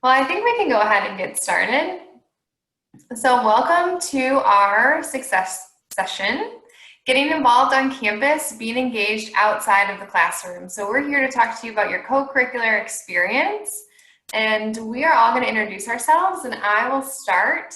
Well, I think we can go ahead and get started. So welcome to our success session, getting involved on campus, being engaged outside of the classroom. So we're here to talk to you about your co-curricular experience. And we are all going to introduce ourselves, and I will start.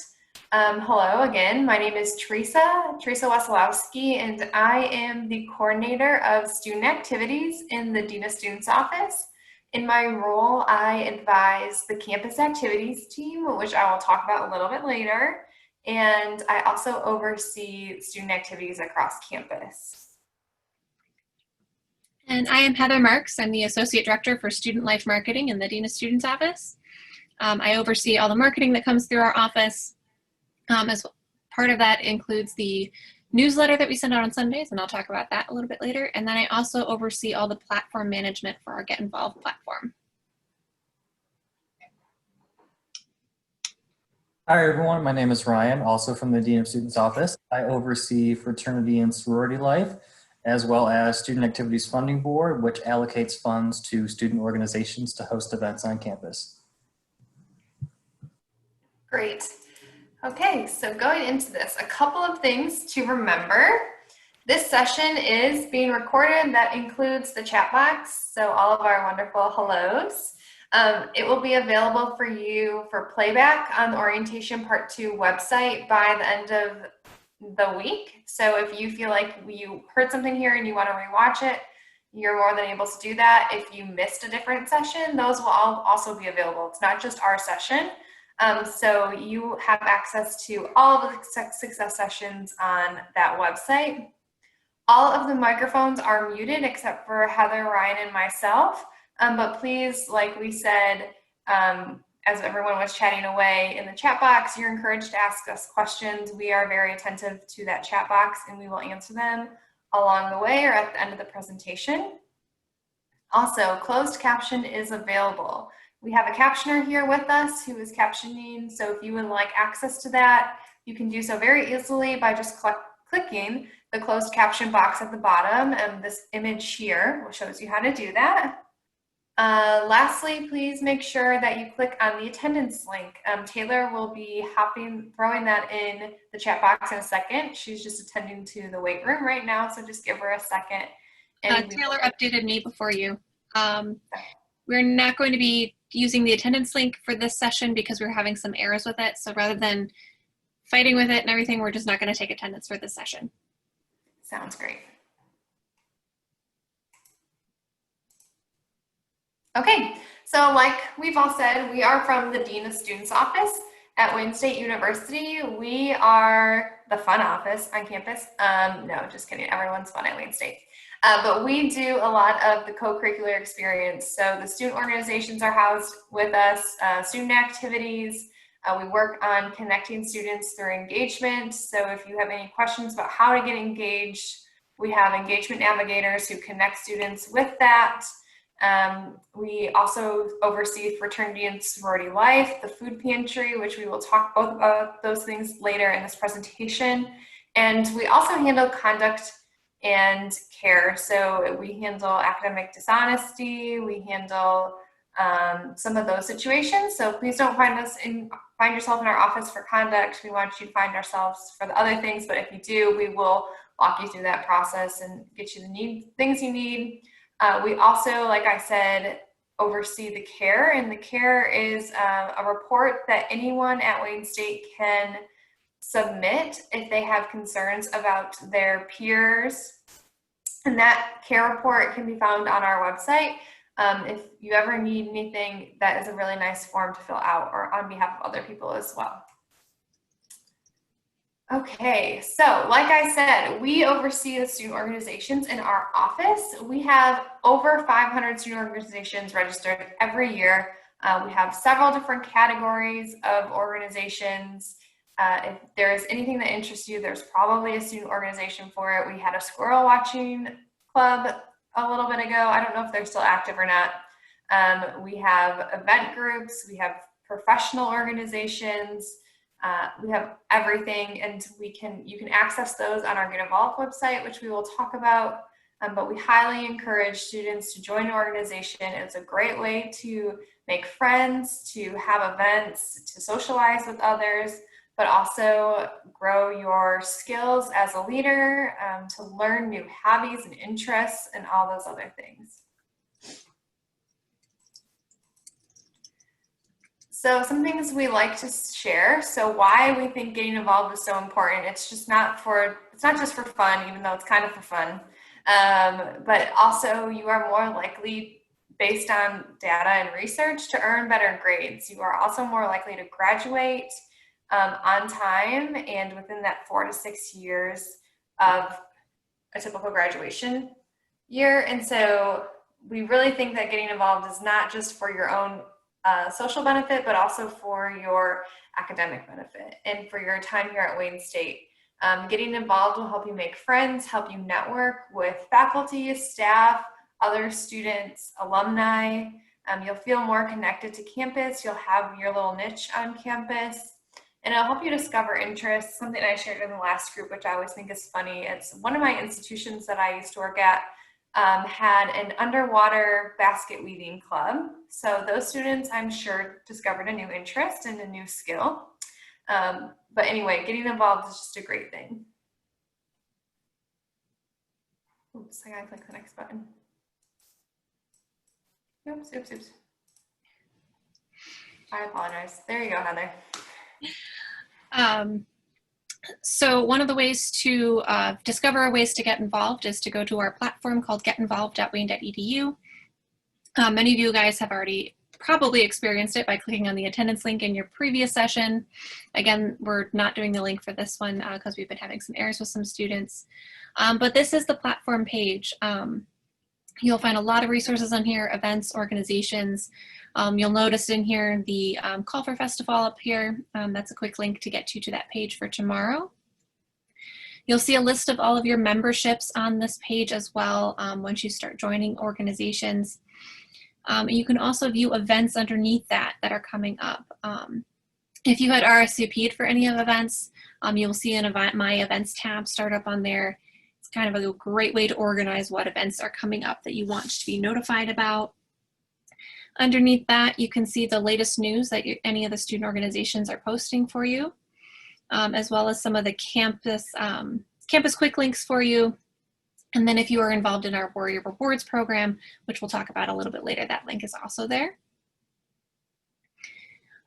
Hello again, my name is Teresa Wesolowski, and I am the coordinator of student activities in the Dean of Students office. In my role, I advise the campus activities team, which I will talk about a little bit later, and I also oversee student activities across campus. And I am Heather Marks. I'm the Associate Director for Student Life Marketing in the Dean of Students office. I oversee all the marketing that comes through our office. As part of that includes the newsletter that we send out on Sundays, and I'll talk about that a little bit later. And then I also oversee all the platform management for our Get Involved platform. Hi everyone, my name is Ryan, also from the Dean of Students office. I oversee Fraternity and Sorority Life, as well as Student Activities Funding Board, which allocates funds to student organizations to host events on campus. Great. Okay, so going into this, a couple of things to remember. This session is being recorded. That includes the chat box, so all of our wonderful hellos. It will be available for you for playback on the Orientation Part 2 website by the end of the week. So if you feel like you heard something here and you want to rewatch it, you're more than able to do that. If you missed a different session, those will all also be available. It's not just our session. So you have access to all of the success sessions on that website. All of the microphones are muted except for Heather, Ryan, and myself. But please, like we said, as everyone was chatting away in the chat box, you're encouraged to ask us questions. We are very attentive to that chat box, and we will answer them along the way or at the end of the presentation. Also, closed caption is available. We have a captioner here with us who is captioning, so if you would like access to that, you can do so very easily by just clicking the closed caption box at the bottom, and this image here shows you how to do that. Lastly, please make sure that you click on the attendance link. Taylor will be throwing that in the chat box in a second. She's just attending to the weight room right now, so just give her a second. Taylor updated me before you. We're not going to be using the attendance link for this session because we're having some errors with it. So rather than fighting with it and everything, we're just not going to take attendance for this session. Sounds great. Okay, so like we've all said, we are from the Dean of Students office at Wayne State University. We are the fun office on campus. No, just kidding. Everyone's fun at Wayne State. But we do a lot of the co-curricular experience. So the student organizations are housed with us, student activities. We work on connecting students through engagement. So if you have any questions about how to get engaged, we have engagement navigators who connect students with that. We also oversee Fraternity and Sorority Life, the food pantry, which we will talk both about those things later in this presentation. And we also handle conduct and care. So we handle academic dishonesty, we handle some of those situations. So please don't find yourself in our office for conduct. We want you to find ourselves for the other things, but if you do, we will walk you through that process and get you the things you need. We also, like I said, oversee the care, and the care is a report that anyone at Wayne State can submit if they have concerns about their peers. And that care report can be found on our website. If you ever need anything, that is a really nice form to fill out, or on behalf of other people as well. Okay, so like I said, we oversee the student organizations in our office. We have over 500 student organizations registered every year. We have several different categories of organizations. If there is anything that interests you, there's probably a student organization for it. We had a squirrel watching club a little bit ago. I don't know if they're still active or not. We have event groups, we have professional organizations, we have everything, and you can access those on our Get Involved website, which we will talk about. but we highly encourage students to join an organization. It's a great way to make friends, to have events, to socialize with others, but also grow your skills as a leader, to learn new hobbies and interests and all those other things. So some things we like to share. So why we think getting involved is so important. It's not just for fun, even though it's kind of for fun. But also you are more likely, based on data and research, to earn better grades. You are also more likely to graduate on time and within that 4 to 6 years of a typical graduation year. And so we really think that getting involved is not just for your own social benefit, but also for your academic benefit and for your time here at Wayne State. Getting involved will help you make friends, help you network with faculty, staff, other students, alumni. You'll feel more connected to campus. You'll have your little niche on campus. And it'll help you discover interests. Something I shared in the last group, which I always think is funny. It's one of my institutions that I used to work at had an underwater basket weaving club. So those students, I'm sure, discovered a new interest and a new skill. But anyway, getting involved is just a great thing. Oops, I gotta click the next button. Oops. I apologize. There you go, Heather. So one of the ways to discover ways to get involved is to go to our platform called getinvolved.wayne.edu. Many of you guys have already probably experienced it by clicking on the attendance link in your previous session. Again, we're not doing the link for this one because we've been having some errors with some students. But this is the platform page. You'll find a lot of resources on here, events, organizations. You'll notice in here the call for festival up here. That's a quick link to get you to that page for tomorrow. You'll see a list of all of your memberships on this page as well once you start joining organizations. You can also view events underneath that are coming up. If you had RSVP'd for any of events, you'll see an event, My Events tab start up on there. It's kind of a great way to organize what events are coming up that you want to be notified about. Underneath that, you can see the latest news that any of the student organizations are posting for you, as well as some of the campus quick links for you. And then if you are involved in our Warrior Rewards program, which we'll talk about a little bit later, that link is also there.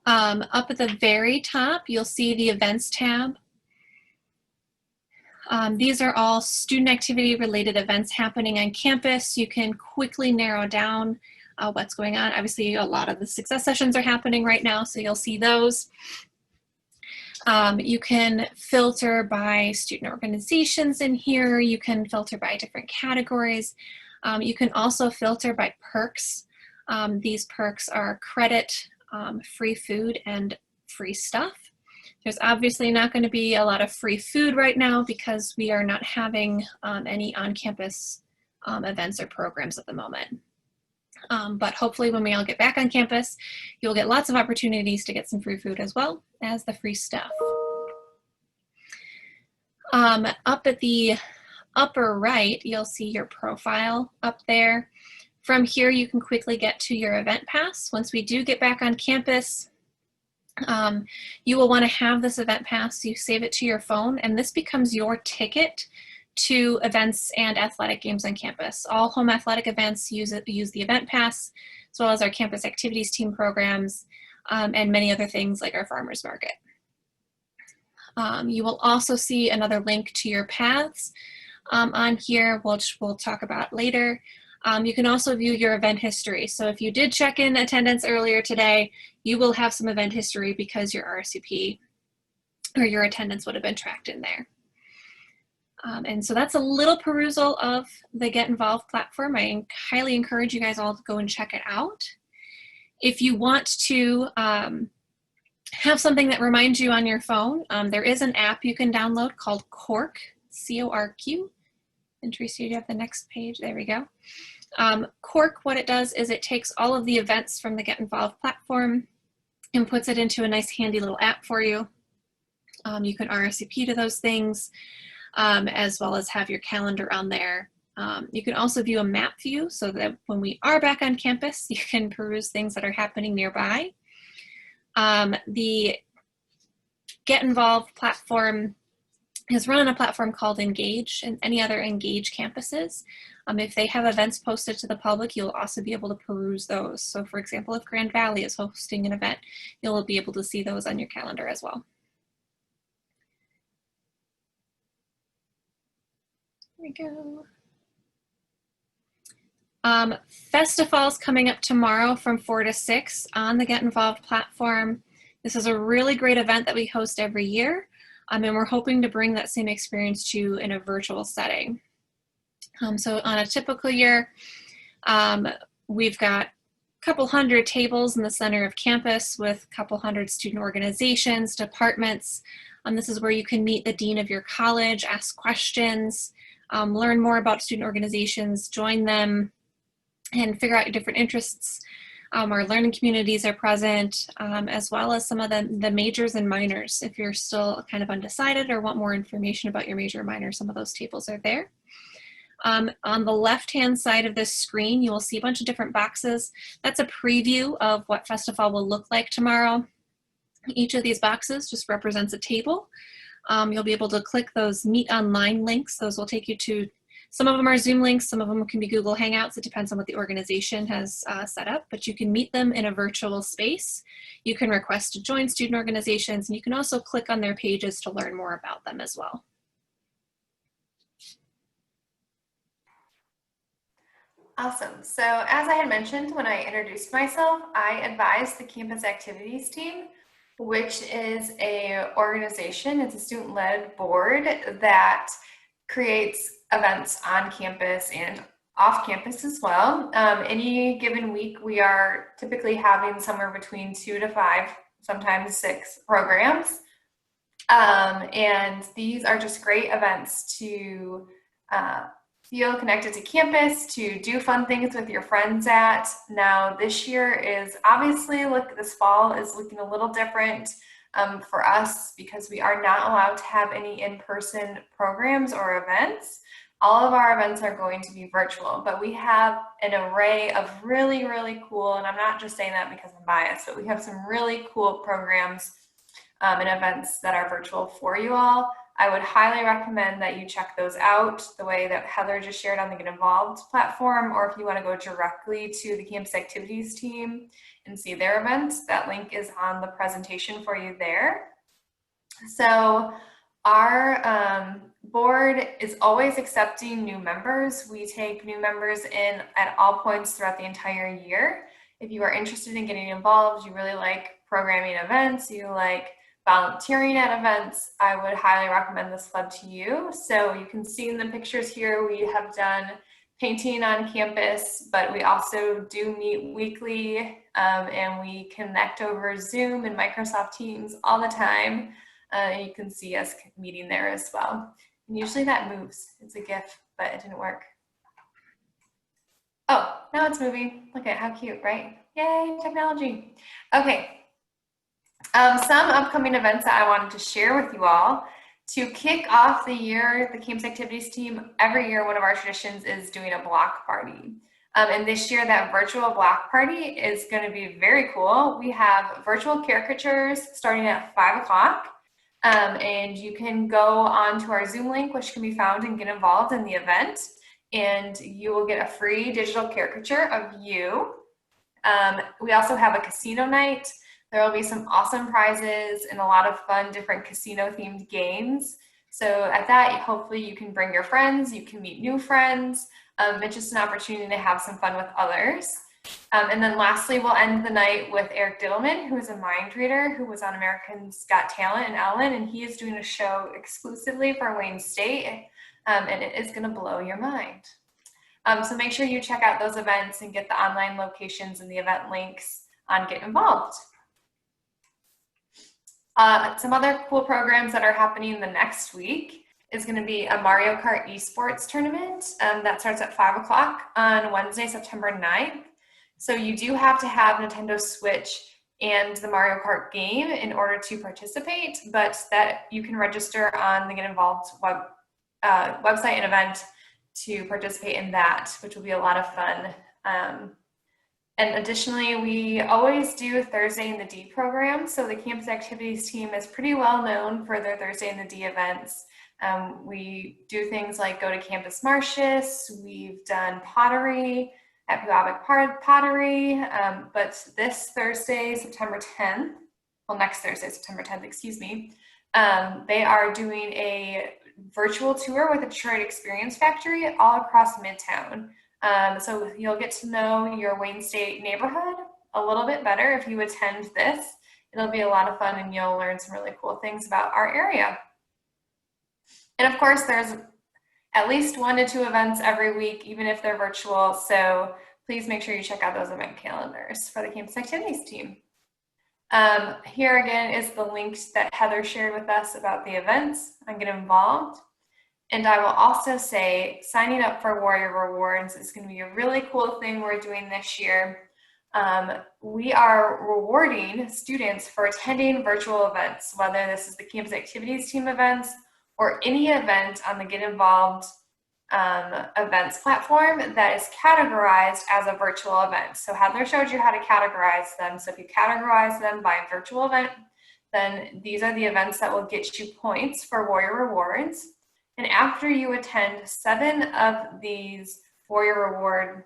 Up at the very top, you'll see the events tab. These are all student activity related events happening on campus. You can quickly narrow down what's going on. Obviously, a lot of the success sessions are happening right now, so you'll see those. You can filter by student organizations in here. You can filter by different categories. You can also filter by perks. These perks are credit, free food, and free stuff. There's obviously not going to be a lot of free food right now because we are not having any on-campus events or programs at the moment. But hopefully when we all get back on campus, you'll get lots of opportunities to get some free food as well as the free stuff. Up at the upper right, you'll see your profile up there. From here, you can quickly get to your event pass. Once we do get back on campus, you will want to have this event pass. You save it to your phone, and this becomes your ticket to events and athletic games on campus. All home athletic events use the event pass, as well as our campus activities team programs, and many other things like our farmers market. You will also see another link to your paths on here, which we'll talk about later. You can also view your event history. So if you did check in attendance earlier today, you will have some event history because your RSVP or your attendance would have been tracked in there. And so that's a little perusal of the Get Involved platform. I highly encourage you guys all to go and check it out. If you want to have something that reminds you on your phone, there is an app you can download called Cork, C-O-R-Q. And Teresa, you have the next page. There we go. Cork, what it does is it takes all of the events from the Get Involved platform and puts it into a nice handy little app for you. You can RSVP to those things, as well as have your calendar on there You can also view a map view so that when we are back on campus, you can peruse things that are happening nearby. The Get Involved platform is run on a platform called Engage, and any other Engage campuses. If they have events posted to the public, you'll also be able to peruse those. So for example, if Grand Valley is hosting an event, you'll be able to see those on your calendar as well. There we go. Festivals coming up tomorrow from 4 to 6 on the Get Involved platform. This is a really great event that we host every year, and we're hoping to bring that same experience to you in a virtual setting. So on a typical year, we've got a couple hundred tables in the center of campus with a couple hundred student organizations, departments. This is where you can meet the dean of your college, ask questions, learn more about student organizations, join them, and figure out your different interests. Our learning communities are present, as well as some of the majors and minors. If you're still kind of undecided or want more information about your major or minor, some of those tables are there. On the left-hand side of this screen, you will see a bunch of different boxes. That's a preview of what festival will look like tomorrow. Each of these boxes just represents a table. You'll be able to click those Meet Online links. Those will take you to, some of them are Zoom links, some of them can be Google Hangouts. It depends on what the organization has set up, but you can meet them in a virtual space. You can request to join student organizations, and you can also click on their pages to learn more about them as well. Awesome. So as I had mentioned when I introduced myself, I advise the campus activities team, which is a organization, it's a student-led board that creates events on campus and off campus as well. Any given week, we are typically having somewhere between 2 to 5, sometimes 6 programs. And these are just great events to feel connected to campus, to do fun things with your friends at. Now, this year is obviously, this fall is looking a little different for us because we are not allowed to have any in-person programs or events. All of our events are going to be virtual, but we have an array of really, really cool, and I'm not just saying that because I'm biased, but we have some really cool programs and events that are virtual for you all. I would highly recommend that you check those out the way that Heather just shared on the Get Involved platform, or if you want to go directly to the campus activities team and see their events, that link is on the presentation for you there. So our board is always accepting new members. We take new members in at all points throughout the entire year. If you are interested in getting involved, you really like programming events, you like volunteering at events, I would highly recommend this club to you. So you can see in the pictures here, we have done painting on campus, but we also do meet weekly and we connect over Zoom and Microsoft Teams all the time. You can see us meeting there as well. And usually that moves. It's a GIF, but it didn't work. Oh, now it's moving. Look at how cute, right? Yay, technology. Okay. Some upcoming events that I wanted to share with you all. To kick off the year, the campus activities team, every year one of our traditions is doing a block party. And this year that virtual block party is going to be very cool. We have virtual caricatures starting at 5 o'clock. And you can go on to our Zoom link, which can be found and get involved in the event. And you will get a free digital caricature of you. We also have a casino night. There will be some awesome prizes and a lot of fun different casino themed games. So at that, hopefully you can bring your friends, you can meet new friends. It's just an opportunity to have some fun with others. And then lastly, we'll end the night with Eric Diddleman, who is a mind reader who was on America's Got Talent and Ellen, and he is doing a show exclusively for Wayne State, and it is gonna blow your mind. So make sure you check out those events and get the online locations and the event links on Get Involved. Some other cool programs that are happening the next week is going to be a Mario Kart esports tournament that starts at 5 o'clock on Wednesday, September 9th. So you do have to have Nintendo Switch and the Mario Kart game in order to participate, but that you can register on the Get Involved website and event to participate in that, which will be a lot of fun. And additionally, we always do Thursday in the D program. So the campus activities team is pretty well known for their Thursday in the D events. We do things like go to Campus Martius. We've done pottery at Pewabic Pottery. But this Thursday, September 10th, well, next Thursday, September 10th, excuse me, they are doing a virtual tour with the Detroit Experience Factory all across Midtown. So you'll get to know your Wayne State neighborhood a little bit better if you attend this. It'll be a lot of fun and you'll learn some really cool things about our area. And of course, there's at least 1 to 2 events every week, even if they're virtual. So please make sure you check out those event calendars for the campus activities team. Here again is the link that Heather shared with us about the events and get involved. And I will also say signing up for Warrior Rewards is going to be a really cool thing we're doing this year. We are rewarding students for attending virtual events, whether this is the campus activities team events or any event on the Get Involved events platform that is categorized as a virtual event. So Heather showed you how to categorize them. So if you categorize them by virtual event, then these are the events that will get you points for Warrior Rewards. And after you attend 7 of these Warrior Reward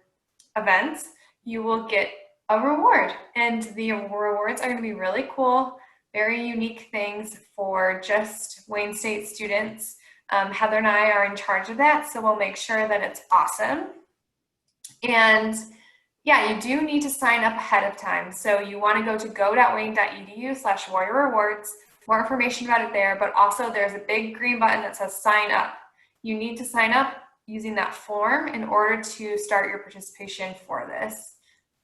events, you will get a reward. And the rewards are going to be really cool, very unique things for just Wayne State students. Heather and I are in charge of that, so we'll make sure that it's awesome. And yeah, you do need to sign up ahead of time. So you want to go to go.wayne.edu/Warrior Rewards. More information about it there, but also there's a big green button that says sign up. You need to sign up using that form in order to start your participation for this.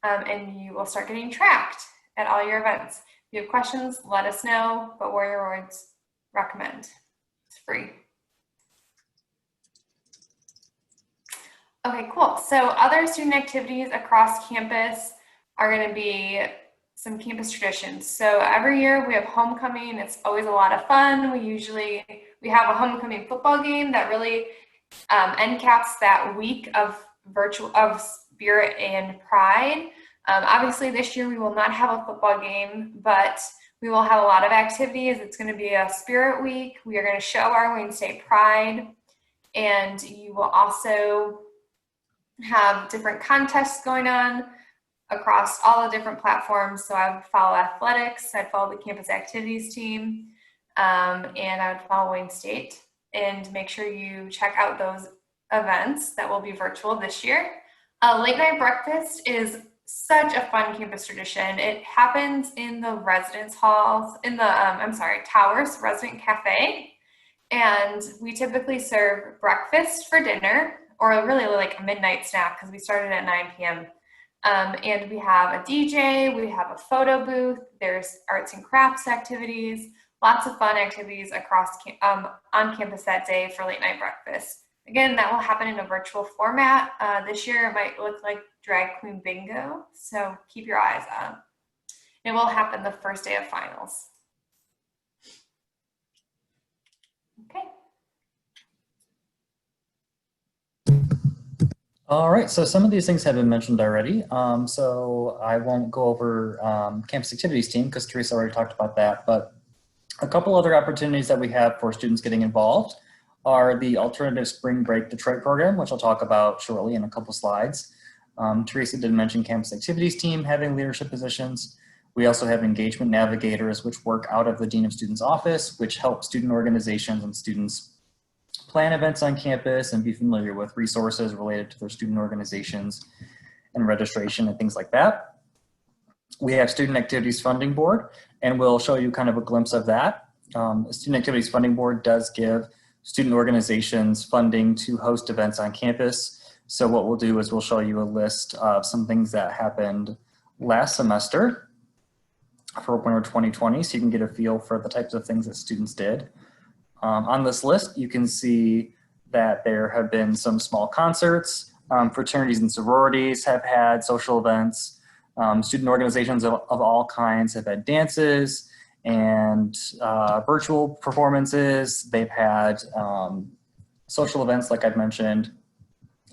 And you will start getting tracked at all your events. If you have questions, let us know, but Warrior Rewards recommend. It's free. Okay, cool. So other student activities across campus are going to be some campus traditions. So every year we have homecoming. It's always a lot of fun. We have a homecoming football game that really end caps that week of spirit and pride. Obviously this year we will not have a football game, but we will have a lot of activities. It's going to be a spirit week. We are going to show our Wayne State pride, and you will also have different contests going on across all the different platforms. So I would follow athletics, I'd follow the campus activities team, and I would follow Wayne State, and make sure you check out those events that will be virtual this year. Late night breakfast is such a fun campus tradition. It happens in the residence halls, in the, Towers Resident Cafe. And we typically serve breakfast for dinner, or really like a midnight snack because we started at 9 p.m. And we have a DJ, we have a photo booth, there's arts and crafts activities, lots of fun activities across on campus that day for late night breakfast. Again, that will happen in a virtual format. This year it might look like Drag Queen Bingo, so keep your eyes out. It will happen the first day of finals. Okay. All right, so some of these things have been mentioned already. So I won't go over campus activities team because Teresa already talked about that, but a couple other opportunities that we have for students getting involved are the Alternative Spring Break Detroit program, which I'll talk about shortly in a couple slides. Teresa did mention campus activities team having leadership positions. We also have engagement navigators, which work out of the Dean of Students office, which help student organizations and students plan events on campus and be familiar with resources related to their student organizations and registration and things like that. We have Student Activities Funding Board, and we'll show you kind of a glimpse of that. The Student Activities Funding Board does give student organizations funding to host events on campus. So what we'll do is we'll show you a list of some things that happened last semester for winter 2020, so you can get a feel for the types of things that students did. On this list, you can see that there have been some small concerts. Fraternities and sororities have had social events. Student organizations of all kinds have had dances and virtual performances. They've had social events, like I've mentioned.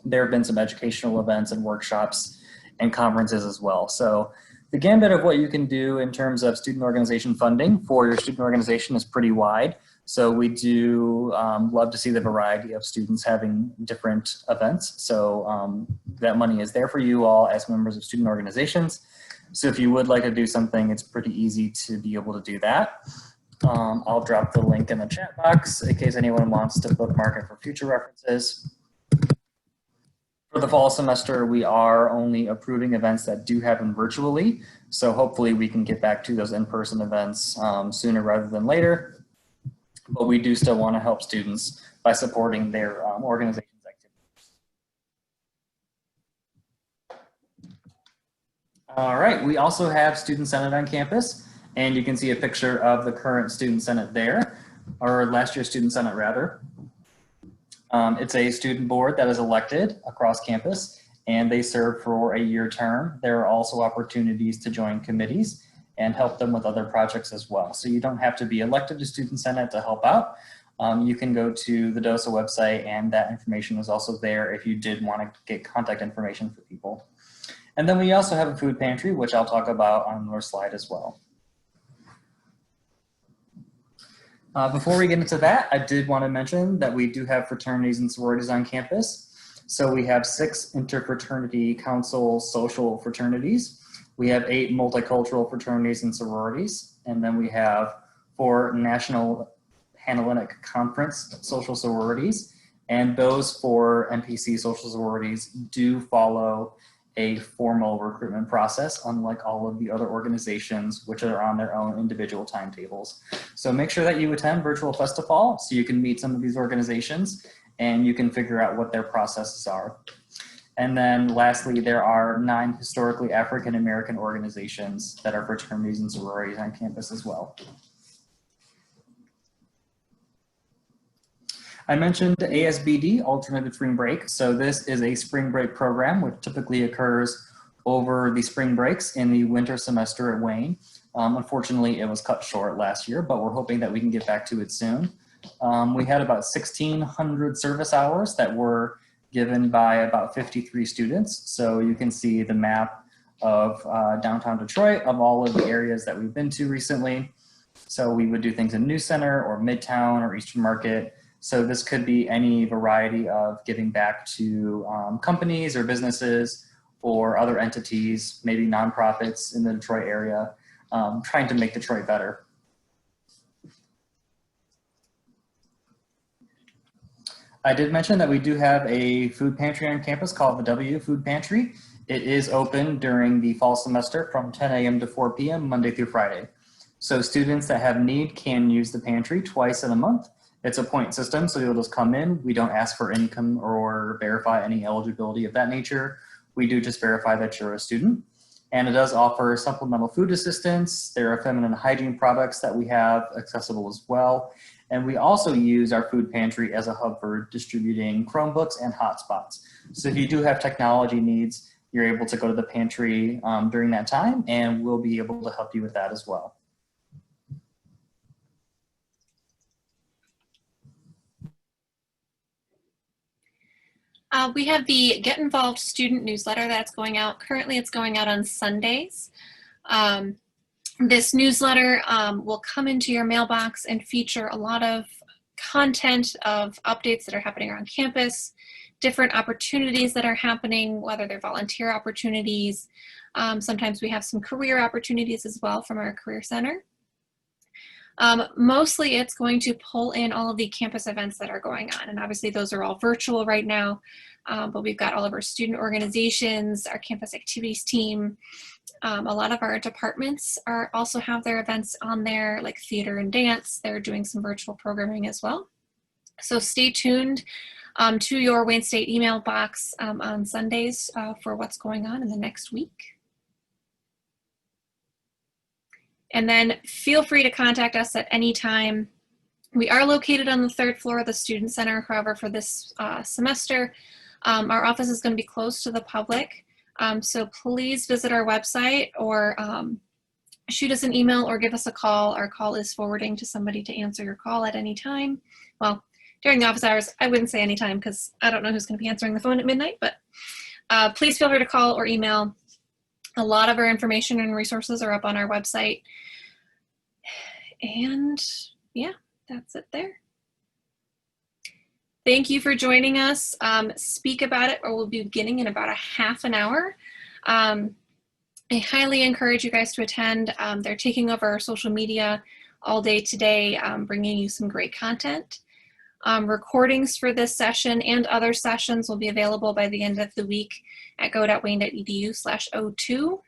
there have been some educational events and workshops and conferences as well. So the gambit of what you can do in terms of student organization funding for your student organization is pretty wide. So we do love to see the variety of students having different events. So that money is there for you all as members of student organizations. So if you would like to do something, it's pretty easy to be able to do that. I'll drop the link in the chat box in case anyone wants to bookmark it for future references. For the fall semester, we are only approving events that do happen virtually. So hopefully we can get back to those in-person events sooner rather than later. But we do still want to help students by supporting their organization's activities. All right, we also have Student Senate on campus, and you can see a picture of the current Student Senate there, or last year's Student Senate rather. It's a student board that is elected across campus, and they serve for a year term. There are also opportunities to join committees and help them with other projects as well. So you don't have to be elected to Student Senate to help out. You can go to the DOSA website, and that information is also there if you did want to get contact information for people. And then we also have a food pantry, which I'll talk about on another slide as well. Before we get into that, I did want to mention that we do have fraternities and sororities on campus. So we have 6 interfraternity council social fraternities. We have 8 multicultural fraternities and sororities. And then we have 4 National Panhellenic Conference social sororities. And those 4 NPC social sororities do follow a formal recruitment process, unlike all of the other organizations, which are on their own individual timetables. So make sure that you attend Virtual Festival so you can meet some of these organizations and you can figure out what their processes are. And then lastly, there are 9 historically African American organizations that are fraternities and sororities on campus as well. I mentioned ASBD, Alternative Spring Break. So this is a spring break program which typically occurs over the spring breaks in the winter semester at Wayne. Unfortunately, it was cut short last year, but we're hoping that we can get back to it soon. We had about 1,600 service hours that were given by about 53 students. So you can see the map of downtown Detroit of all of the areas that we've been to recently. So we would do things in New Center or Midtown or Eastern Market. So this could be any variety of giving back to companies or businesses or other entities, maybe nonprofits in the Detroit area, trying to make Detroit better. I did mention that we do have a food pantry on campus called the W Food Pantry. It is open during the fall semester from 10 a.m. to 4 p.m. Monday through Friday. So students that have need can use the pantry twice in a month. It's a point system, so you'll just come in. We don't ask for income or verify any eligibility of that nature. We do just verify that you're a student. And it does offer supplemental food assistance. There are feminine hygiene products that we have accessible as well. And we also use our food pantry as a hub for distributing Chromebooks and hotspots. So if you do have technology needs, you're able to go to the pantry during that time, and we'll be able to help you with that as well. We have the Get Involved student newsletter that's going out. Currently, it's going out on Sundays. This newsletter will come into your mailbox and feature a lot of content of updates that are happening around campus, different opportunities that are happening, whether they're volunteer opportunities. Sometimes we have some career opportunities as well from our Career Center. Mostly it's going to pull in all of the campus events that are going on. And obviously those are all virtual right now, but we've got all of our student organizations, our campus activities team. A lot of our departments also have their events on there, like theater and dance. They're doing some virtual programming as well. So stay tuned to your Wayne State email box on Sundays for what's going on in the next week. And then feel free to contact us at any time. We are located on the 3rd floor of the Student Center. However, for this semester, our office is going to be closed to the public. So please visit our website or shoot us an email or give us a call. Our call is forwarding to somebody to answer your call at any time. Well, during the office hours, I wouldn't say anytime because I don't know who's going to be answering the phone at midnight, but please feel free to call or email. A lot of our information and resources are up on our website. And yeah, that's it there. Thank you for joining us. Speak About It, or we'll be beginning in about a half an hour. I highly encourage you guys to attend. They're taking over our social media all day today, bringing you some great content. Recordings for this session and other sessions will be available by the end of the week at go.wayne.edu/02.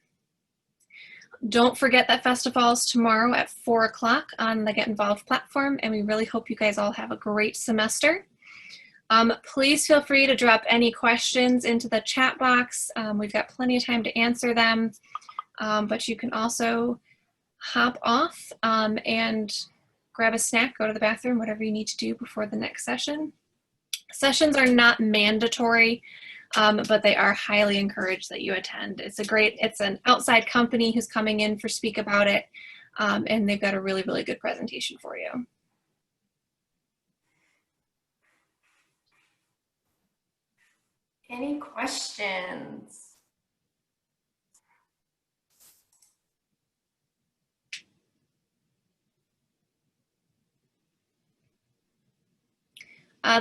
Don't forget that Festival is tomorrow at 4 o'clock on the Get Involved platform, and we really hope you guys all have a great semester. Please feel free to drop any questions into the chat box. We've got plenty of time to answer them, but you can also hop off and grab a snack, go to the bathroom, whatever you need to do before the next session. Sessions are not mandatory, but they are highly encouraged that you attend. It's an outside company who's coming in for Speak About It, and they've got a really, really good presentation for you. Any questions?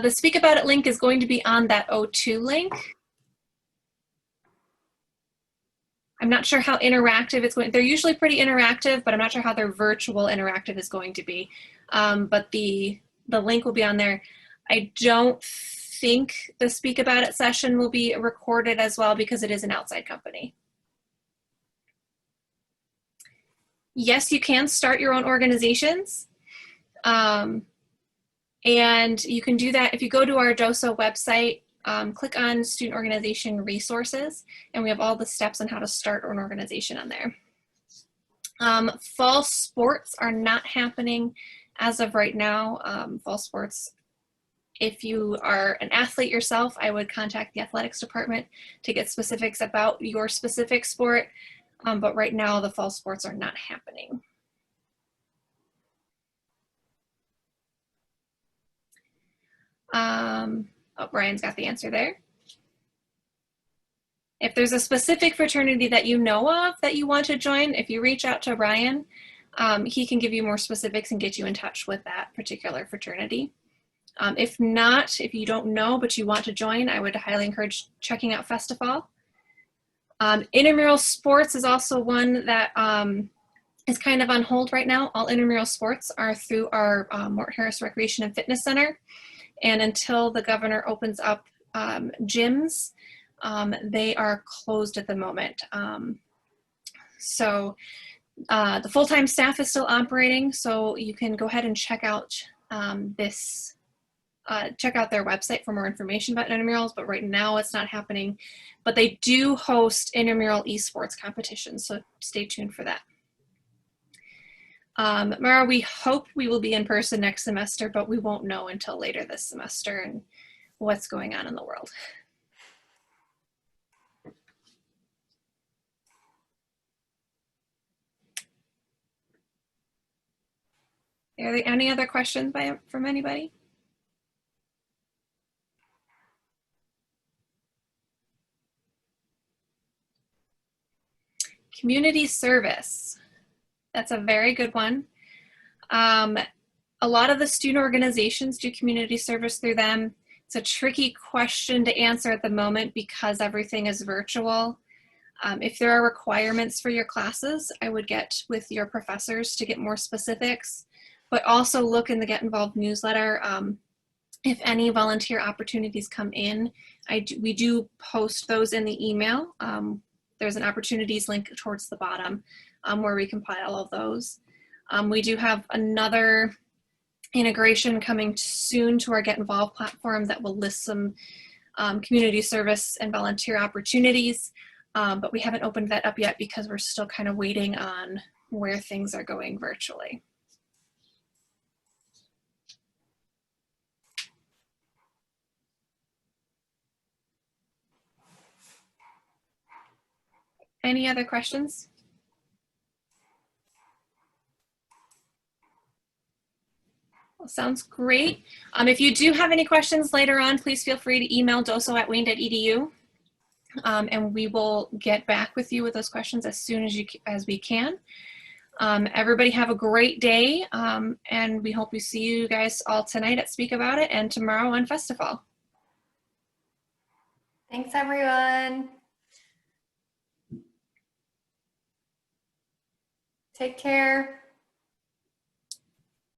The Speak About It link is going to be on that O2 link. I'm not sure how interactive it's going. They're usually pretty interactive, but I'm not sure how their virtual interactive is going to be. But the link will be on there. I don't think the Speak About It session will be recorded as well because it is an outside company. Yes, you can start your own organizations. And you can do that if you go to our DOSO website, click on Student Organization Resources, and we have all the steps on how to start an organization on there. Fall sports are not happening as of right now. Fall sports, if you are an athlete yourself, I would contact the athletics department to get specifics about your specific sport, but right now the fall sports are not happening. Oh, Brian's got the answer there. If there's a specific fraternity that you know of that you want to join, if you reach out to Brian, he can give you more specifics and get you in touch with that particular fraternity. If not, if you don't know but you want to join, I would highly encourage checking out Festival. Intramural sports is also one that is kind of on hold right now. All intramural sports are through our Mort Harris Recreation and Fitness Center. And until the governor opens up gyms, they are closed at the moment. So the full-time staff is still operating, so you can go ahead and check out check out their website for more information about intramurals, but right now it's not happening. But they do host intramural esports competitions, so stay tuned for that. Mara, we hope we will be in person next semester, but we won't know until later this semester and what's going on in the world. Are there any other questions from anybody? Community service. That's a very good one. A lot of the student organizations do community service through them. It's a tricky question to answer at the moment because everything is virtual. If there are requirements for your classes, I would get with your professors to get more specifics, but also look in the Get Involved newsletter. If any volunteer opportunities come in, we do post those in the email. There's an opportunities link towards the bottom where we compile all of those. We do have another integration coming soon to our Get Involved platform that will list some community service and volunteer opportunities, but we haven't opened that up yet because we're still kind of waiting on where things are going virtually. Any other questions? Well, sounds great. If you do have any questions later on, please feel free to email doso@wayne.edu. And we will get back with you with those questions as soon as we can. Everybody have a great day, and we hope we see you guys all tonight at Speak About It and tomorrow on Festival. Thanks, everyone. Take care.